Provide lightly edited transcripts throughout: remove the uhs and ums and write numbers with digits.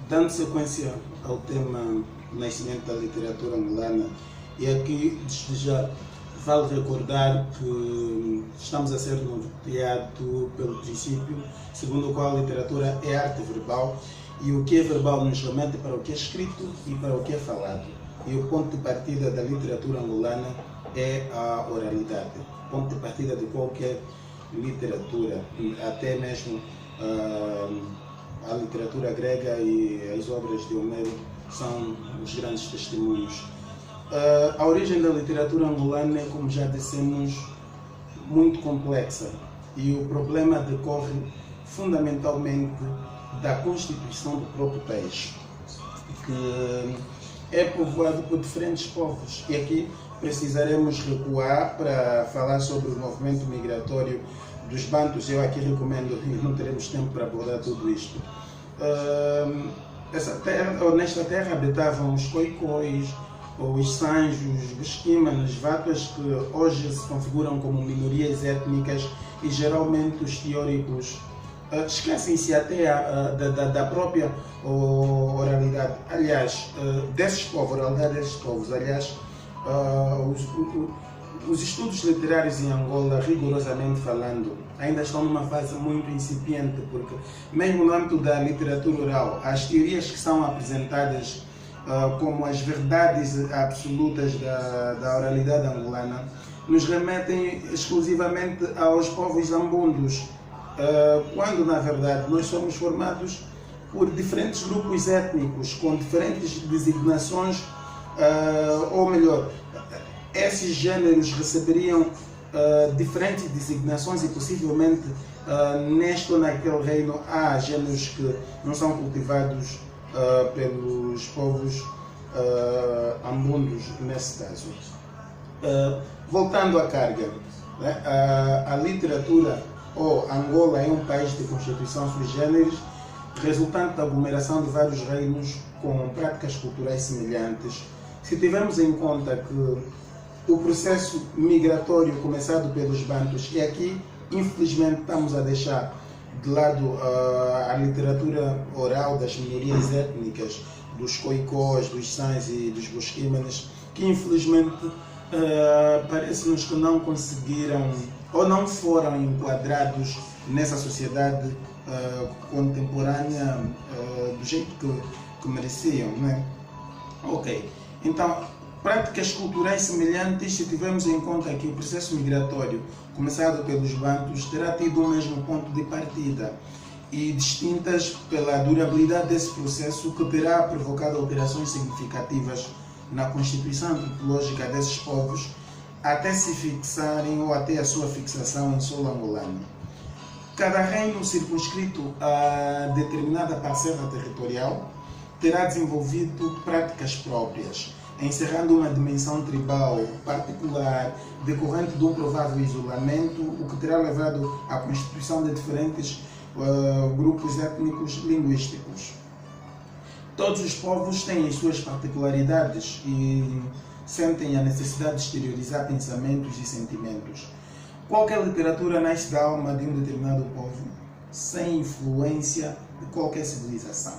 Dando sequência ao tema nascimento da literatura angolana, e aqui desde já vale recordar que estamos a ser norteados pelo princípio segundo o qual a literatura é arte verbal, e o que é verbal nos remete para o que é escrito e para o que é falado. E o ponto de partida da literatura angolana é a oralidade. O ponto de partida de qualquer literatura, até mesmo a literatura grega e as obras de Homero são os grandes testemunhos. A origem da literatura angolana é, como já dissemos, muito complexa, e o problema decorre fundamentalmente da constituição do próprio país, que é povoado por diferentes povos. E aqui precisaremos recuar para falar sobre o movimento migratório dos bantus. Eu aqui recomendo, não teremos tempo para abordar tudo isto. Nesta terra habitavam os coicóis, os sanjos, os quimanas, vatas, que hoje se configuram como minorias étnicas, e geralmente os teóricos esquecem-se até da própria oralidade. Aliás, desses povos, oralidade desses povos. Aliás, os estudos literários em Angola, rigorosamente falando, ainda estão numa fase muito incipiente, porque mesmo no âmbito da literatura oral, as teorias que são apresentadas como as verdades absolutas da oralidade angolana nos remetem exclusivamente aos povos ambundos, quando na verdade nós somos formados por diferentes grupos étnicos com diferentes designações, ou melhor, esses gêneros receberiam diferentes designações, e possivelmente neste ou naquele reino há gêneros que não são cultivados pelos povos ambundos, nesse caso. Voltando à carga, né? A literatura, Angola é um país de constituição sui generis, resultante da aglomeração de vários reinos com práticas culturais semelhantes. Se tivermos em conta que o processo migratório começado pelos bantus, e aqui infelizmente estamos a deixar de lado a literatura oral das minorias étnicas, dos coicós, dos sãs e dos bosquimanes, que infelizmente parece-nos que não conseguiram ou não foram enquadrados nessa sociedade contemporânea do jeito que mereciam, não é? Ok, então, práticas culturais semelhantes, se tivermos em conta que o processo migratório começado pelos bantus terá tido o mesmo ponto de partida, e distintas pela durabilidade desse processo, que terá provocado alterações significativas na constituição antropológica desses povos, até se fixarem ou até a sua fixação em solo angolano. Cada reino circunscrito a determinada parcela territorial terá desenvolvido práticas próprias, encerrando uma dimensão tribal particular decorrente de um provável isolamento, o que terá levado à constituição de diferentes grupos étnicos linguísticos. Todos os povos têm as suas particularidades e sentem a necessidade de exteriorizar pensamentos e sentimentos. Qualquer literatura nasce da alma de um determinado povo, sem influência de qualquer civilização.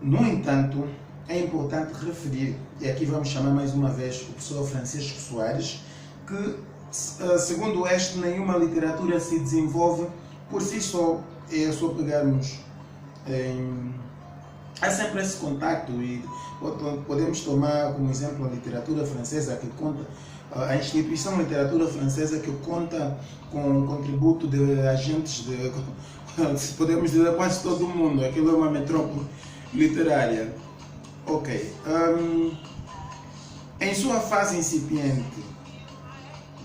No entanto, é importante referir, e aqui vamos chamar mais uma vez o professor Francisco Soares, que, segundo este, nenhuma literatura se desenvolve por si só. É só pegarmos há sempre esse contacto, e podemos tomar como exemplo a literatura francesa, que conta, a instituição literatura francesa, que conta com o contributo de agentes de, podemos dizer, quase todo o mundo. Aquilo é uma metrópole literária. Ok. Em sua fase incipiente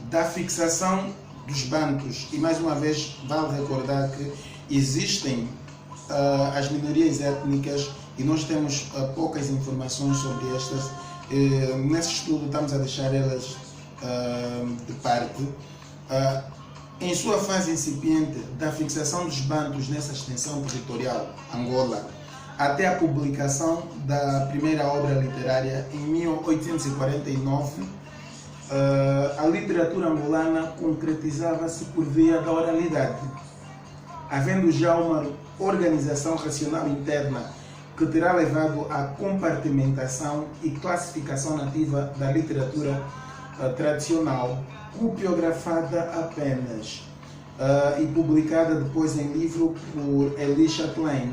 da fixação dos bantus, e mais uma vez vale recordar que existem as minorias étnicas, e nós temos poucas informações sobre estas. Nesse estudo estamos a deixar elas de parte. Em sua fase incipiente da fixação dos bantus nessa extensão territorial, Angola, até a publicação da primeira obra literária em 1849, a literatura angolana concretizava-se por via da oralidade, havendo já uma organização racional interna que terá levado à compartimentação e classificação nativa da literatura tradicional, copiografada apenas e publicada depois em livro por Elisha Klein.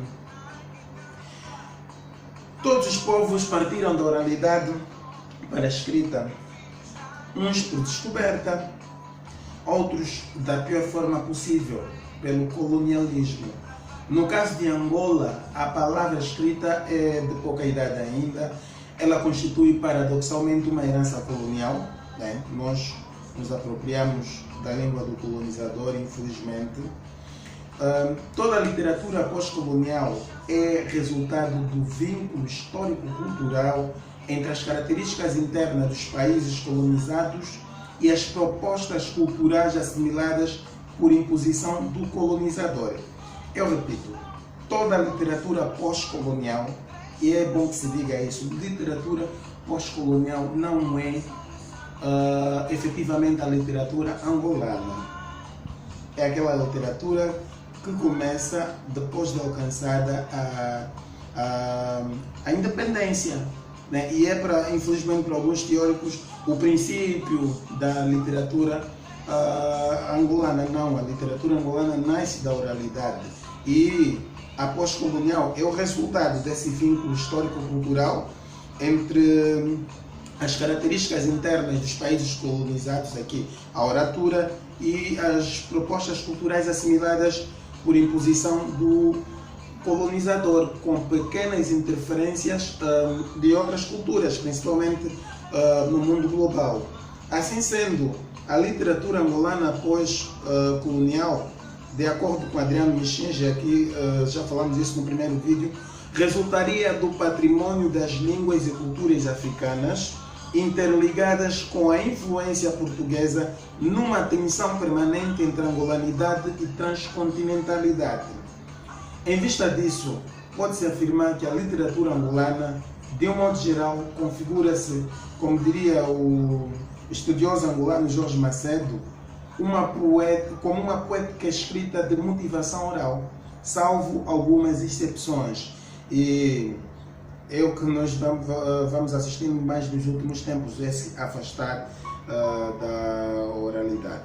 Todos os povos partiram da oralidade para a escrita, uns por descoberta, outros da pior forma possível, pelo colonialismo. No caso de Angola, a palavra escrita é de pouca idade ainda. Ela constitui paradoxalmente uma herança colonial, né? Nós nos apropriamos da língua do colonizador, infelizmente. Toda a literatura pós-colonial é resultado do vínculo histórico-cultural entre as características internas dos países colonizados e as propostas culturais assimiladas por imposição do colonizador. Eu repito, toda a literatura pós-colonial, e é bom que se diga isso, literatura pós-colonial não é efetivamente a literatura angolana. É aquela literatura que começa depois de alcançada a independência, né? E é, infelizmente, para alguns teóricos, o princípio da literatura angolana. Não, a literatura angolana nasce da oralidade e a pós-colonial é o resultado desse vínculo histórico-cultural entre as características internas dos países colonizados aqui, a oratura, e as propostas culturais assimiladas por imposição do colonizador, com pequenas interferências de outras culturas, principalmente no mundo global. Assim sendo, a literatura angolana pós-colonial, de acordo com Adriano Michinge, aqui já falamos isso no primeiro vídeo, resultaria do patrimônio das línguas e culturas africanas interligadas com a influência portuguesa numa tensão permanente entre angolanidade e transcontinentalidade. Em vista disso, pode-se afirmar que a literatura angolana, de um modo geral, configura-se, como diria o estudioso angolano Jorge Macedo, como uma poética escrita de motivação oral, salvo algumas exceções. E é o que nós vamos assistindo mais nos últimos tempos, esse afastar da oralidade.